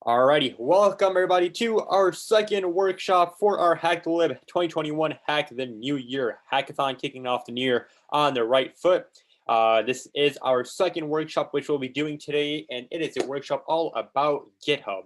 Alrighty, welcome everybody to our second workshop for our HackTheLib 2021 Hack the New Year hackathon, kicking off the new year on the right foot. This is our second workshop, which we'll be doing today, and it is a workshop all about GitHub.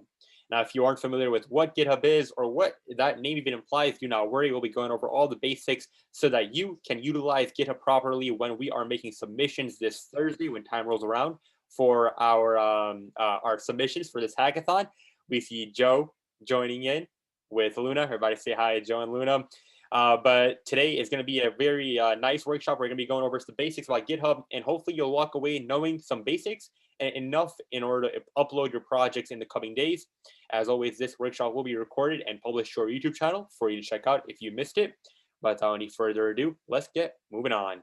Now, if you aren't familiar with what GitHub is or what that name even implies, do not worry. We'll be going over all the basics so that you can utilize GitHub properly when we are making submissions this Thursday when time rolls around for our submissions for this hackathon. We see Joe joining in with Luna. Everybody say hi, Joe and Luna. But today is going to be a very nice workshop. We're going to be going over some basics about GitHub, and hopefully you'll walk away knowing some basics and enough in order to upload your projects in the coming days. As always, this workshop will be recorded and published to our YouTube channel for you to check out if you missed it. But without any further ado, let's get moving on.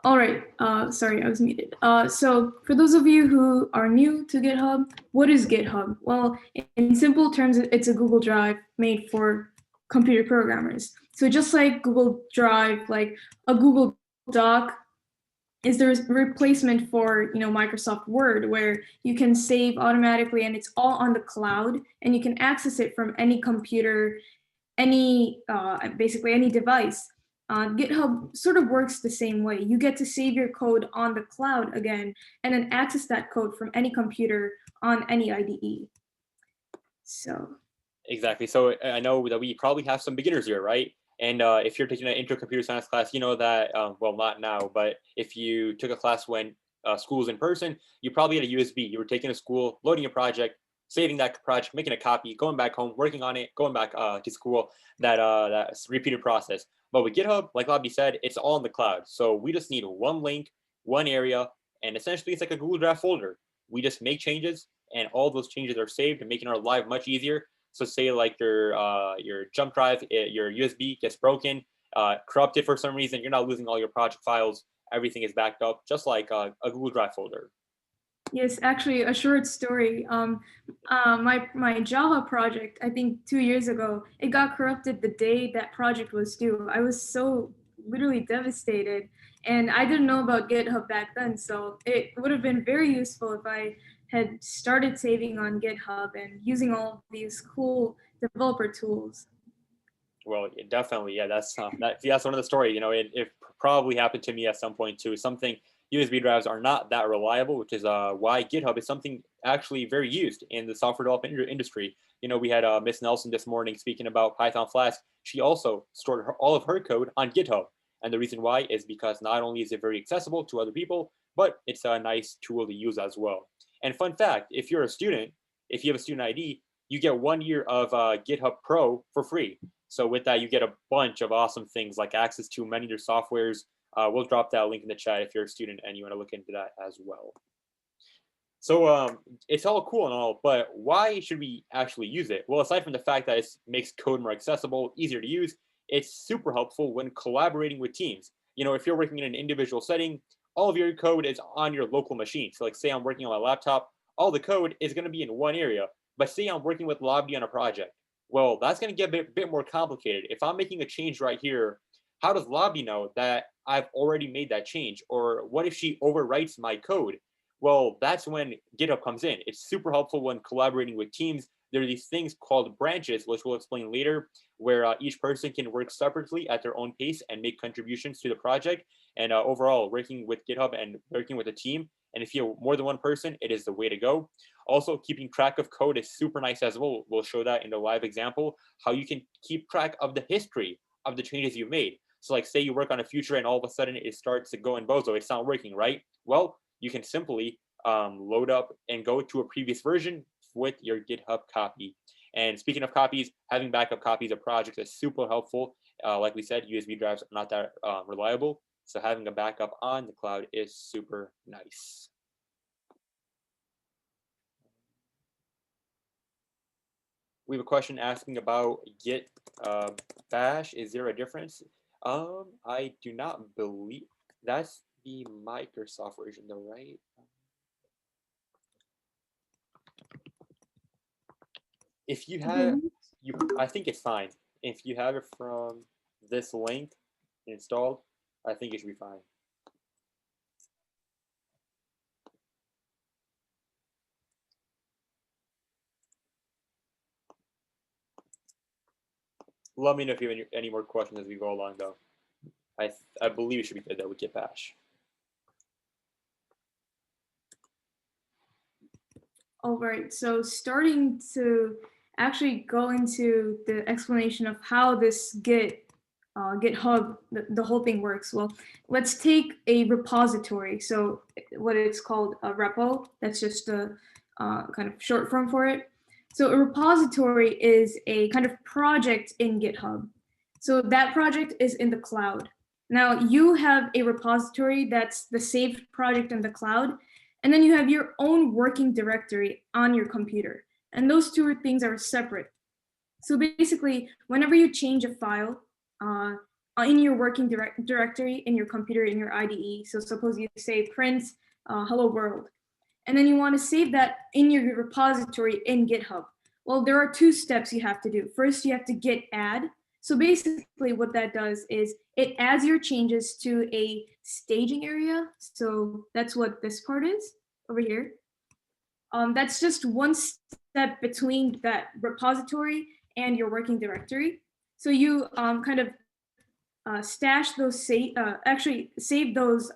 All right, sorry, I was muted. So for those of you who are new to GitHub, what is GitHub? Well, in simple terms, it's a Google Drive made for computer programmers. So just like Google Drive, like a Google Doc is the replacement for Microsoft Word, where you can save automatically and it's all on the cloud and you can access it from any computer, basically any device. GitHub sort of works the same way. You get to save your code on the cloud again, and then access that code from any computer on any IDE. So. Exactly. So I know that we probably have some beginners here, right? And if you're taking an intro computer science class, you know that, well, not now, but if you took a class when school was in person, you probably had a USB. You were taking a school, loading a project, saving that project, making a copy, going back home, working on it, going back to school, that's repeated process. But with GitHub, like Lobby said, it's all in the cloud. So we just need one link, one area, and essentially it's like a Google Drive folder. We just make changes, and all those changes are saved and making our life much easier. So say like your jump drive, your USB gets broken, corrupted for some reason, you're not losing all your project files. Everything is backed up, just like a Google Drive folder. Yes, actually, a short story. My Java project, I think 2 years ago, it got corrupted the day that project was due. I was so literally devastated, and I didn't know about GitHub back then, so it would have been very useful if I had started saving on GitHub and using all these cool developer tools. Well, definitely, yeah. That's one of the story. It probably happened to me at some point too. Something USB drives are not that reliable, which is why GitHub is something actually very used in the software development industry. We had Miss Nelson this morning speaking about Python Flask. She also stored all of her code on GitHub, and the reason why is because not only is it very accessible to other people, but it's a nice tool to use as well. And fun fact: if you're a student, if you have a student ID, you get 1 year of GitHub Pro for free. So with that, you get a bunch of awesome things like access to many of your softwares. We'll drop that link in the chat if you're a student and you want to look into that as well. So it's all cool and all, but why should we actually use it? Well, aside from the fact that it makes code more accessible, easier to use, it's super helpful when collaborating with teams. If you're working in an individual setting, all of your code is on your local machine. So like say I'm working on my laptop, all the code is going to be in one area. But say I'm working with Lobby on a project. Well, that's going to get a bit more complicated. If I'm making a change right here, how does Lobby know that I've already made that change? Or what if she overwrites my code? Well, that's when GitHub comes in. It's super helpful when collaborating with teams. There are these things called branches, which we'll explain later, where each person can work separately at their own pace and make contributions to the project. And overall, working with GitHub and working with a team, and if you have more than one person, it is the way to go. Also, keeping track of code is super nice as well. We'll show that in the live example, how you can keep track of the history of the changes you made. So like say you work on a feature and all of a sudden it starts to go in bozo, it's not working, right? Well, you can simply load up and go to a previous version with your GitHub copy. And speaking of copies, having backup copies of projects is super helpful. Like we said, USB drives are not that reliable. So having a backup on the cloud is super nice. We have a question asking about Git bash. Is there a difference? I do not believe that's the Microsoft version though, right? If you have, I think it's fine. If you have it from this link installed, I think it should be fine. Let me know if you have any more questions as we go along, though. I believe it should be good though with Git Bash. All right, so starting to actually go into the explanation of how this GitHub, the whole thing works. Well, let's take a repository. So what it's called a repo, that's just a kind of short form for it. So a repository is a kind of project in GitHub. So that project is in the cloud. Now you have a repository that's the saved project in the cloud, and then you have your own working directory on your computer. And those two things are separate. So basically, whenever you change a file in your working directory, in your computer, in your IDE, so suppose you say print hello world, and then you want to save that in your repository in GitHub. Well, there are two steps you have to do. First, you have to git add. So basically what that does is it adds your changes to a staging area. So that's what this part is over here. That's just one step between that repository and your working directory. So you kind of stash those, actually save those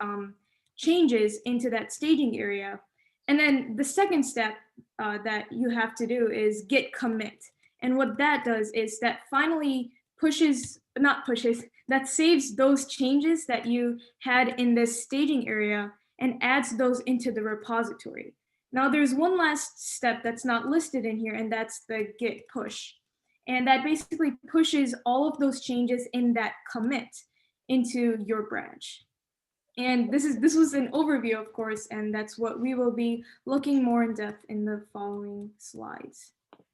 changes into that staging area. And then the second step that you have to do is git commit. And what that does is that finally that saves those changes that you had in this staging area and adds those into the repository. Now there's one last step that's not listed in here, and that's the git push. And that basically pushes all of those changes in that commit into your branch. And this was an overview, of course, and that's what we will be looking more in depth in the following slides.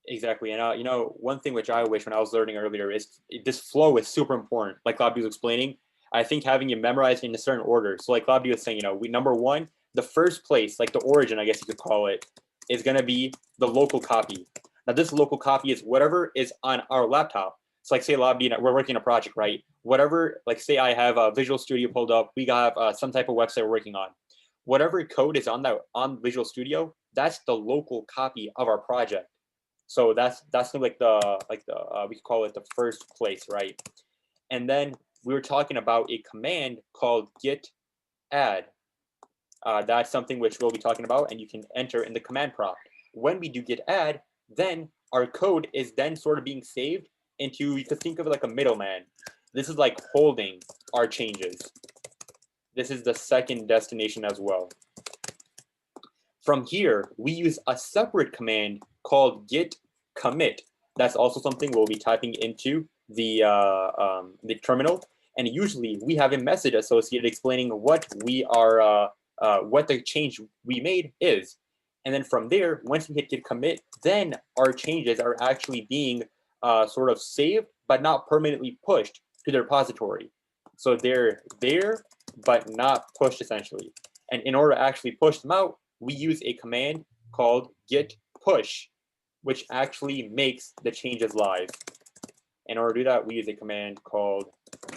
Exactly. And one thing which I wish when I was learning earlier is this flow is super important. Like Labdi was explaining, I think having it memorized in a certain order. So like Labdi was saying, number one, the first place, like the origin, I guess you could call it, is going to be the local copy. Now this local copy is whatever is on our laptop. So like say Labdi, we're working on a project, right? Whatever, like say I have a Visual Studio pulled up, we have some type of website we're working on. Whatever code is on Visual Studio, that's the local copy of our project. So that's like the we could call it the first place, right? And then we were talking about a command called Git Add. That's something which we'll be talking about, and you can enter in the command prompt. When we do Git Add, then our code is then sort of being saved into, you could think of it like a middleman. This is like holding our changes. This is the second destination as well. From here, we use a separate command called git commit. That's also something we'll be typing into the terminal. And usually we have a message associated explaining what we are, what the change we made is. And then from there, once we hit git commit, then our changes are actually being sort of saved, but not permanently pushed to the repository. So they're there, but not pushed essentially. And in order to actually push them out, we use a command called git push, which actually makes the changes live. In order to do that, we use a command called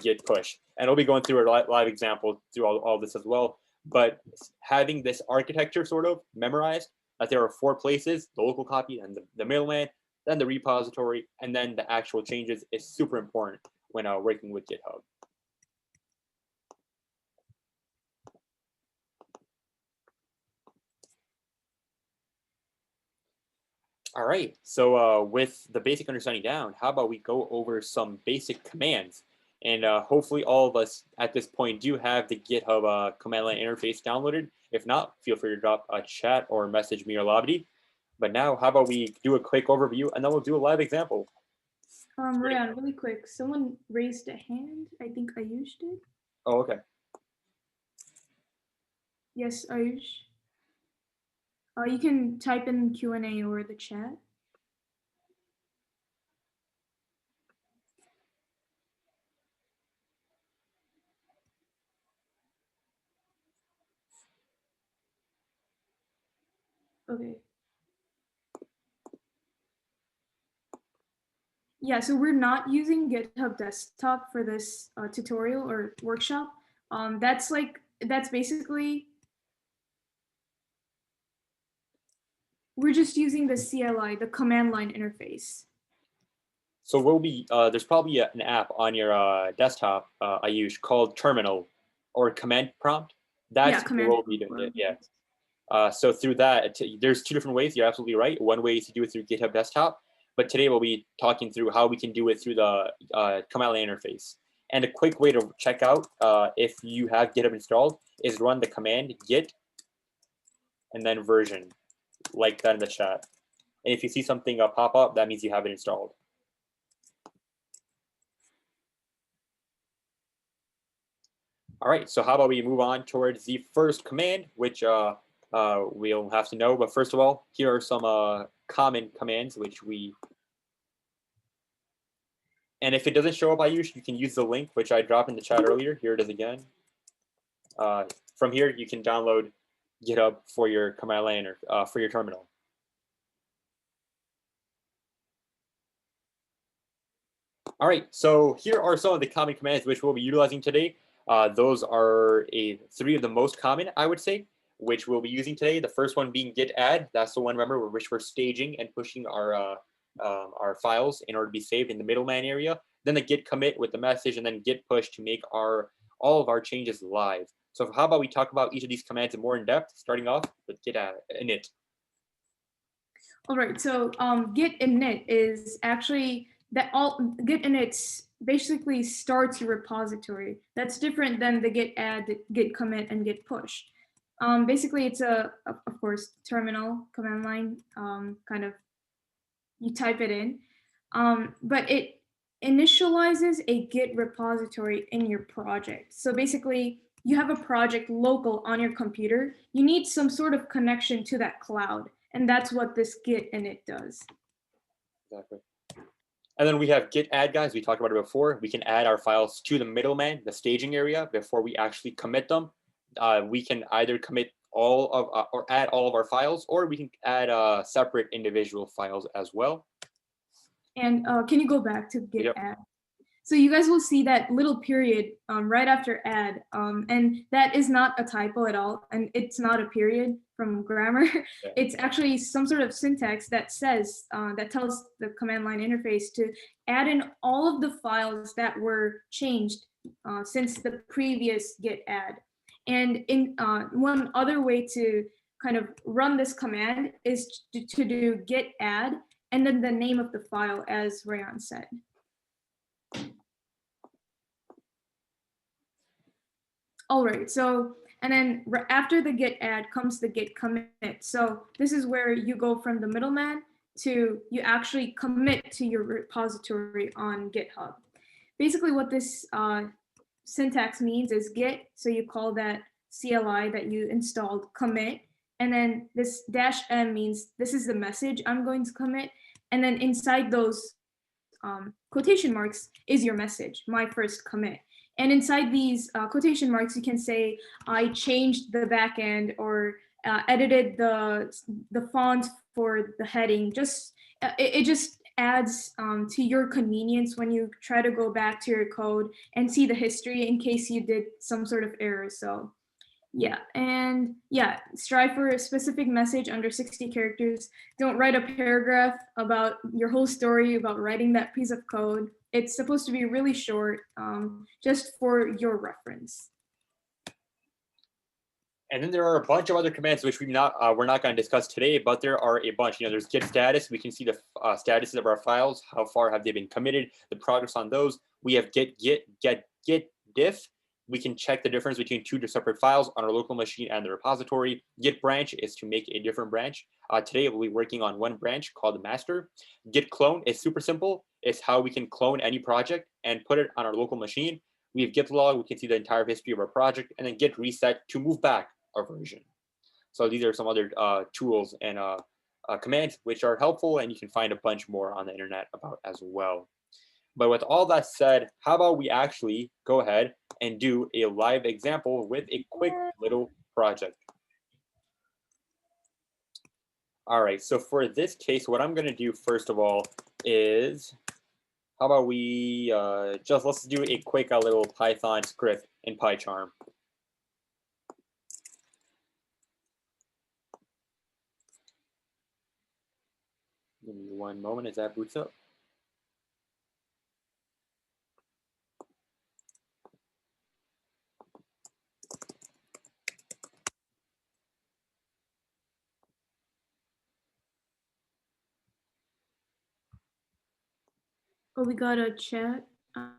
git push. And I'll be going through a live example through all this as well. But having this architecture sort of memorized, that there are 4 places, the local copy and the middleman, then the repository, and then the actual changes is super important when working with GitHub. All right, so with the basic understanding down, how about we go over some basic commands? And hopefully all of us at this point do have the GitHub command line interface downloaded. If not, feel free to drop a chat or message me or Labdi. But now, how about we do a quick overview, and then we'll do a live example. Ryan, really quick, someone raised a hand. I think Ayush did. Oh, okay. Yes, Ayush. You can type in Q&A or the chat. Okay. Yeah, so we're not using GitHub Desktop for this tutorial or workshop. That's basically, we're just using the CLI, the command line interface. So we'll be there's probably an app on your desktop, Ayush, called Terminal or Command Prompt. That's Yeah, where command. we'll be doing it. Yeah. So through that, there's two different ways. You're absolutely right. One way is to do it through GitHub Desktop, but today we'll be talking through how we can do it through the command line interface. And a quick way to check out if you have GitHub installed is run the command git and then version, like that in the chat. And if you see something pop up, that means you have it installed. All right, so how about we move on towards the first command, which we'll have to know. But first of all, here are some common commands which we. And if it doesn't show up by you can use the link which I dropped in the chat earlier. Here it is again. From here, you can download GitHub for your command line or for your terminal. All right, so here are some of the common commands which we'll be utilizing today. Those are three of the most common, I would say, which we'll be using today. The first one being Git Add. That's the one, remember, which we're staging and pushing our files in order to be saved in the middleman area. Then the Git commit with the message, and then Git push to make all of our changes live. So how about we talk about each of these commands more in depth, starting off with Git Init. All right, so Git Init is actually Git Init basically starts your repository. That's different than the Git Add, Git commit, and Git push. Basically, it's of course, terminal command line, kind of, you type it in, but it initializes a Git repository in your project. So basically, you have a project local on your computer. You need some sort of connection to that cloud, and that's what this Git Init does. Exactly. And then we have Git Add, guys. We talked about it before. We can add our files to the middleman, the staging area, before we actually commit them. We can either commit all of or add all of our files, or we can add separate individual files as well. And can you go back to Git Yep. Add? So you guys will see that little period right after add, and that is not a typo at all, and it's not a period from grammar. Yeah. It's actually some sort of syntax that says, that tells the command line interface to add in all of the files that were changed since the previous Git add. And in one other way to kind of run this command is to do Git add and then the name of the file, as Rayan said. All right, so, and then after the Git add comes the Git commit. So this is where you go from the middleman to you actually commit to your repository on GitHub. Basically what this syntax means is git, so you call that CLI that you installed commit, and then this -m means this is the message I'm going to commit, and then inside those quotation marks is your message, my first commit. And inside these quotation marks, you can say, I changed the backend or edited the font for the heading. It just adds to your convenience when you try to go back to your code and see the history in case you did some sort of error. So yeah, and yeah, strive for a specific message under 60 characters. Don't write a paragraph about your whole story about writing that piece of code. It's supposed to be really short, just for your reference. And then there are a bunch of other commands which we're not going to discuss today, but there are a bunch. There's Git status. We can see the statuses of our files. How far have they been committed? The progress on those. We have Git diff. We can check the difference between two separate files on our local machine and the repository. Git branch is to make a different branch. Today we'll be working on one branch called the master. Git clone is super simple. It's how we can clone any project and put it on our local machine. We have git log. We can see the entire history of our project, and then git reset to move back our version. So these are some other tools and commands which are helpful, and you can find a bunch more on the internet about as well. But with all that said, how about we actually go ahead and do a live example with a quick little project. All right, so for this case, what I'm going to do first of all is, how about we let's do a quick little Python script in Pycharm. Give me one moment as that boots up. Oh, we got a chat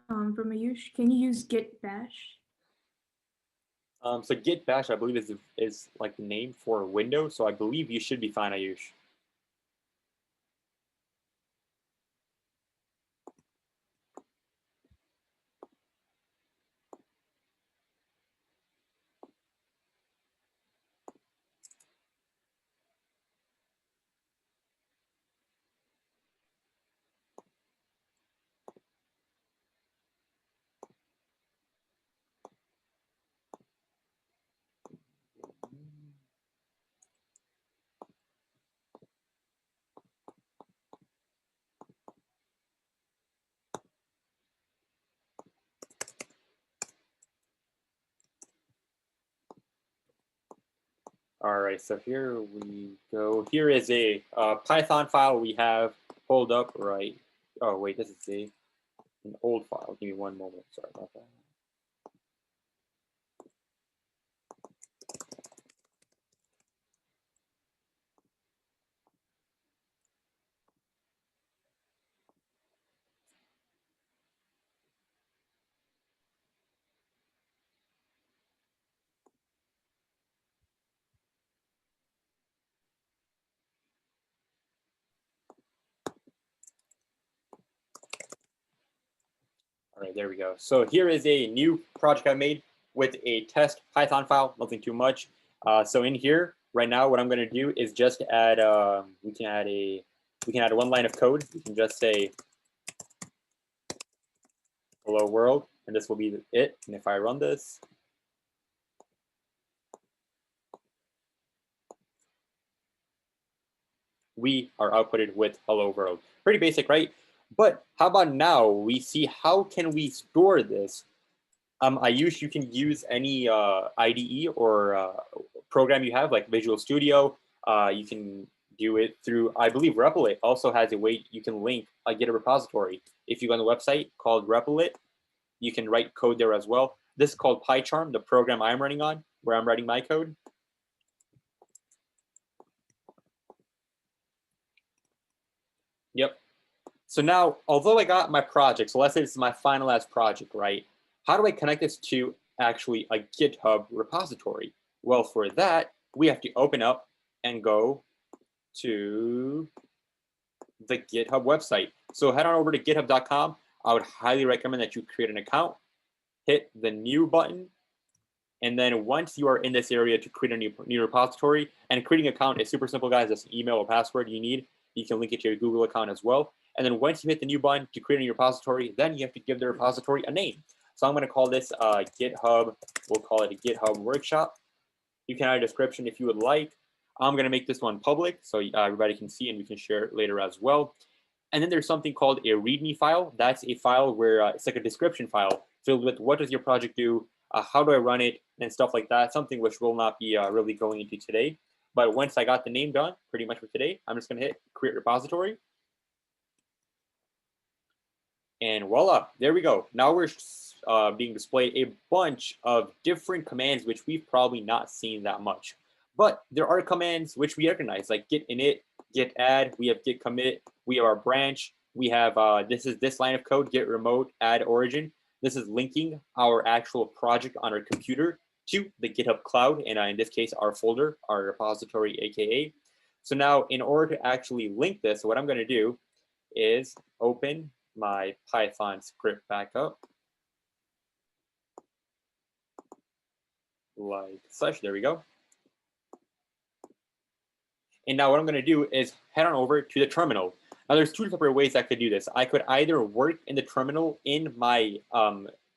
from Ayush. Can you use git bash? So Git Bash, I believe, is like the name for Windows. So I believe you should be fine, Ayush. All right, so here we go. Here is a Python file we have pulled up, right? Oh, wait, this is an old file. Give me one moment. Sorry about that. All right, there we go. So here is a new project I made with a test Python file, nothing too much. So in here right now, what I'm going to do is just add. We can add one line of code. We can just say hello world, and this will be it. And if I run this, we are outputted with hello world. Pretty basic, right? But how about now we see how can we store this? Ayush, you can use any IDE or program you have, like Visual Studio. You can do it through, I believe Replit also has a way you can link a GitHub repository. If you go on the website called Replit, you can write code there as well. This is called Pycharm, the program I'm running on, where I'm writing my code. Yep. So now, although I got my project, so let's say this is my finalized project, right? How do I connect this to actually a GitHub repository? Well, for that, we have to open up and go to the GitHub website. So head on over to github.com. I would highly recommend that you create an account, hit the new button, and then once you are in this area to create a new repository, and creating an account is super simple, guys. That's an email or password you need. You can link it to your Google account as well. And then once you hit the new button to create a new repository, then you have to give the repository a name. So I'm going to call this GitHub. We'll call it a GitHub workshop. You can add a description if you would like. I'm going to make this one public so everybody can see and we can share it later as well. And then there's something called a Readme file. That's a file where it's like a description file filled with what does your project do, how do I run it, and stuff like that. Something which will not be really going into today. But once I got the name done, pretty much for today, I'm just going to hit create repository. And voila, there we go. Now we're being displayed a bunch of different commands which we've probably not seen that much. But there are commands which we recognize, like Git Init, Git Add, we have Git Commit, we have our branch, we have this line of code, Git Remote, Add Origin. This is linking our actual project on our computer to the GitHub cloud, and in this case, our folder, our repository, aka. So now, in order to actually link this, what I'm going to do is open my Python script back up, like such. There we go. And now what I'm going to do is head on over to the terminal. Now there's two separate ways I could do this. I could either work in the terminal in my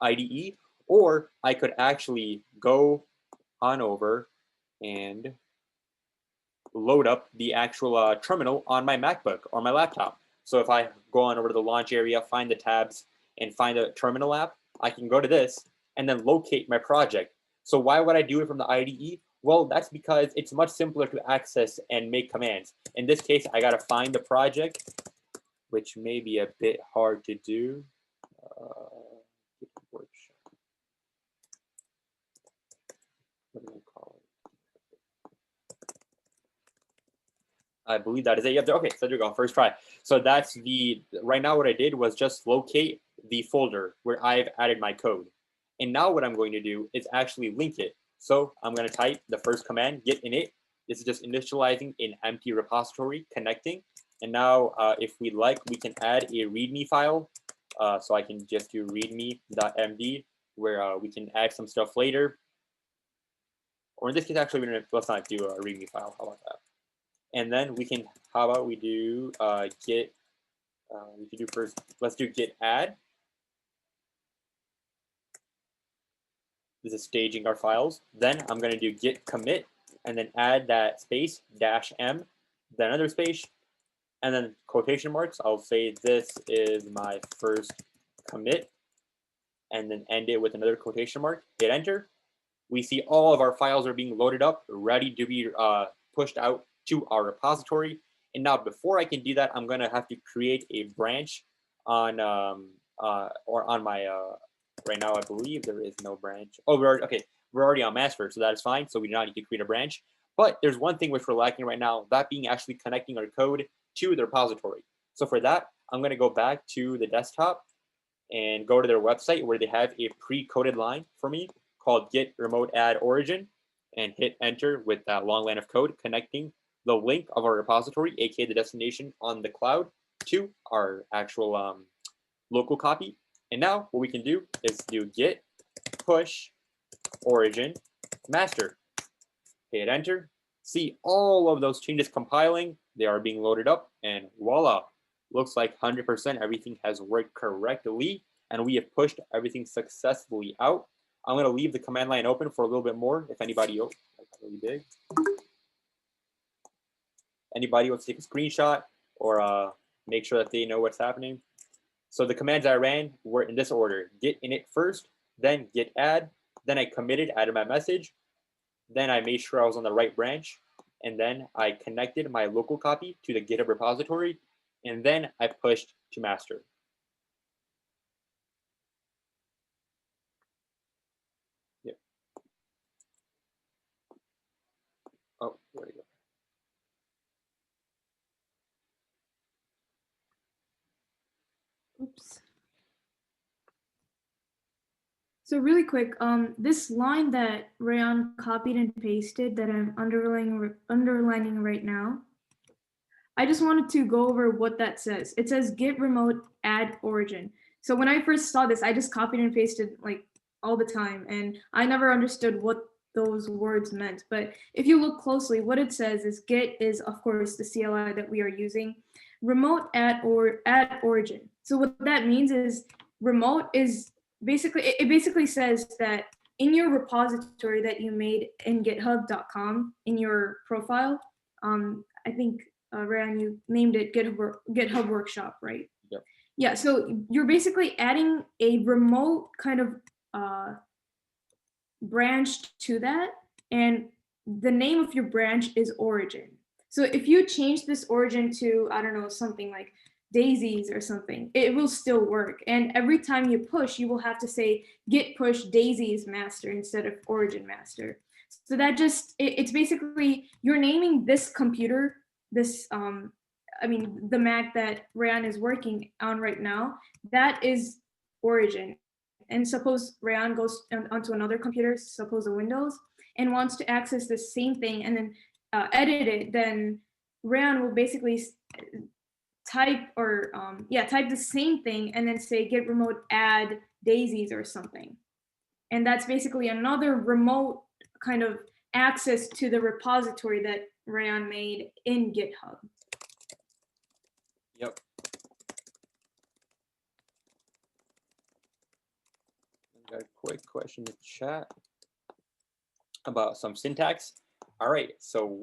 IDE, or I could actually go on over and load up the actual terminal on my MacBook or my laptop. So if I go on over to the launch area, find the tabs, and find a terminal app, I can go to this and then locate my project. So why would I do it from the IDE? Well, that's because it's much simpler to access and make commands. In this case, I got to find the project, which may be a bit hard to do. What do I call it? I believe that is it. Yep. Okay, so there you go. First try. So that's right now what I did was just locate the folder where I've added my code. And now what I'm going to do is actually link it. So I'm going to type the first command, git init. This is just initializing an empty repository, connecting. And now if we'd like, we can add a Readme file. So I can just do readme.md where we can add some stuff later. Or in this case, actually, let's not do a Readme file. How about that? And then we can, how about we do git, we can do first, let's do git add. This is staging our files. Then I'm going to do git commit and then add that space -m, then another space, and then quotation marks. I'll say this is my first commit and then end it with another quotation mark. Hit enter. We see all of our files are being loaded up, ready to be pushed out to our repository. And now before I can do that, I'm going to have to create a branch on my right now I believe there is no branch. Oh, we're already on master, so that is fine. So we do not need to create a branch. But there's one thing which we're lacking right now, that being actually connecting our code to the repository. So for that, I'm going to go back to the desktop and go to their website where they have a pre-coded line for me called git remote add origin, and hit enter with that long line of code connecting the link of our repository, aka the destination on the cloud, to our actual local copy. And now what we can do is do git push origin master. Hit enter. See all of those changes compiling. They are being loaded up, and voila, looks like 100% everything has worked correctly, and we have pushed everything successfully out. I'm going to leave the command line open for a little bit more if anybody else, that's really big. Anybody wants to take a screenshot or make sure that they know what's happening. So the commands I ran were in this order: git init first, then git add, then I committed, added my message, then I made sure I was on the right branch, and then I connected my local copy to the GitHub repository, and then I pushed to master. Yep. Oh, there we go. Oops. So really quick, this line that Rayan copied and pasted that I'm underlining right now, I just wanted to go over what that says. It says git remote add origin. So when I first saw this, I just copied and pasted like all the time, and I never understood what those words meant. But if you look closely, what it says is git is, of course, the CLI that we are using. Remote add origin. So what that means is remote is basically, it basically says that in your repository that you made in github.com in your profile, I think Ryan, you named it GitHub Workshop, right? Yep. Yeah, so you're basically adding a remote kind of branch to that, and the name of your branch is origin. So if you change this origin to, I don't know, something like daisies or something, it will still work. And every time you push, you will have to say git push daisies master instead of origin master. So that just, it's basically, you're naming this computer, this, I mean, the Mac that Rayan is working on right now, that is origin. And suppose Rayan goes onto another computer, suppose a Windows, and wants to access the same thing and then edit it, then Rayan will basically type the same thing and then say git remote add daisies or something. And that's basically another remote kind of access to the repository that Rayan made in GitHub. Yep. Got a quick question in the chat about some syntax. All right, so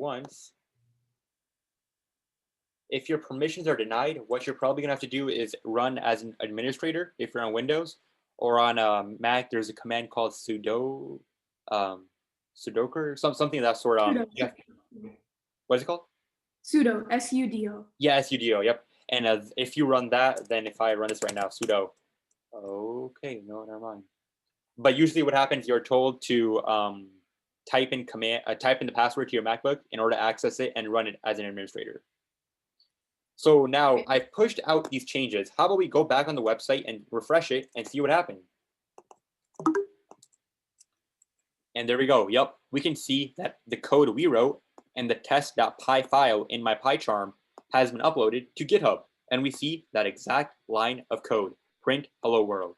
if your permissions are denied, what you're probably gonna have to do is run as an administrator if you're on Windows, or on Mac, there's a command called sudo, sudoku, something of that sort. Yeah. What is it called? Sudo, S-U-D-O. Yeah, sudo, yep. And if you run that, then if I run this right now, sudo, okay, no, never mind. But usually what happens, you're told to type in the password to your MacBook in order to access it and run it as an administrator. So now I've pushed out these changes. How about we go back on the website and refresh it and see what happened? And there we go. Yep, we can see that the code we wrote and the test.py file in my Pycharm has been uploaded to GitHub. And we see that exact line of code, print hello world.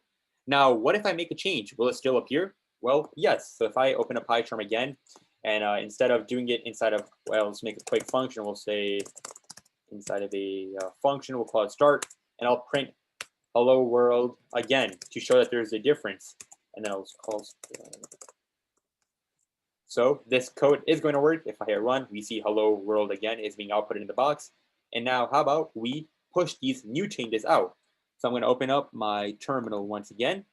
Now, what if I make a change? Will it still appear? Well, yes. So if I open up Pycharm again, and instead of doing it inside of, well, let's make a quick function. We'll say inside of a function, we'll call it start, and I'll print hello world again to show that there's a difference. And then I'll call. So this code is going to work. If I hit run, we see hello world again is being outputted in the box. And now how about we push these new changes out? So I'm going to open up my terminal once again.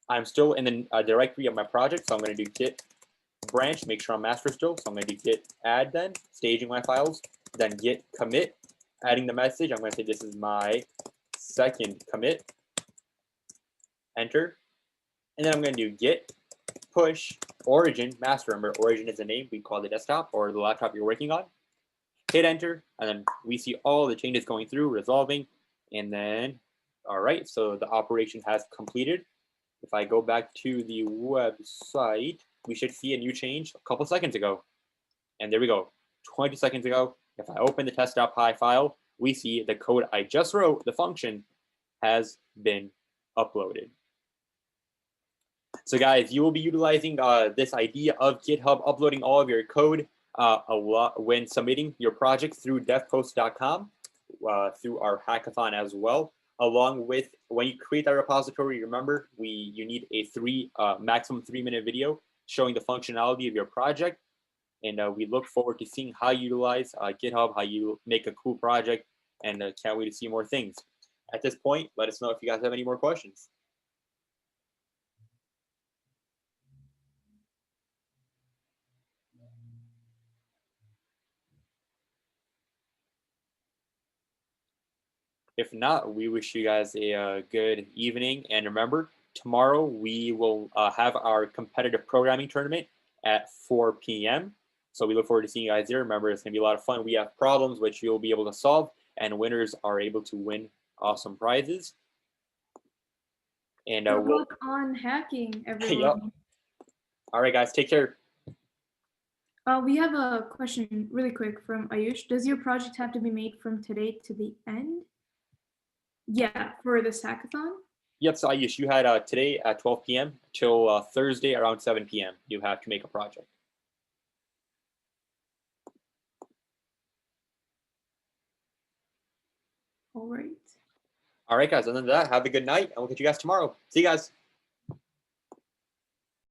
I'm still in the directory of my project, so I'm going to do git branch, make sure I'm master still. So I'm going to do git add then, staging my files, then git commit, adding the message. I'm going to say this is my second commit, enter. And then I'm going to do git push origin master. Remember, origin is the name. We call the desktop or the laptop you're working on. Hit enter, and then we see all the changes going through, resolving, and then, all right, so the operation has completed. If I go back to the website, we should see a new change a couple seconds ago. And there we go, 20 seconds ago. If I open the test.py file, we see the code I just wrote, the function, has been uploaded. So guys, you will be utilizing this idea of GitHub uploading all of your code a lot when submitting your project through devpost.com, through our hackathon as well. Along with when you create that repository, remember you need a maximum 3-minute video showing the functionality of your project. And we look forward to seeing how you utilize GitHub, how you make a cool project, and can't wait to see more things. At this point, let us know if you guys have any more questions. If not, we wish you guys a good evening. And remember, tomorrow we will have our competitive programming tournament at 4 p.m. So we look forward to seeing you guys there. Remember, it's going to be a lot of fun. We have problems which you'll be able to solve, and winners are able to win awesome prizes. And good luck on hacking, everyone. Yep. All right, guys, take care. We have a question really quick from Ayush. Does your project have to be made from today to the end? Yeah, for this hackathon? Yep, so Ayush, you had today at 12 p.m. till Thursday around 7 p.m. You have to make a project. All right. All right, guys, other than that, have a good night, and we'll catch you guys tomorrow. See you guys.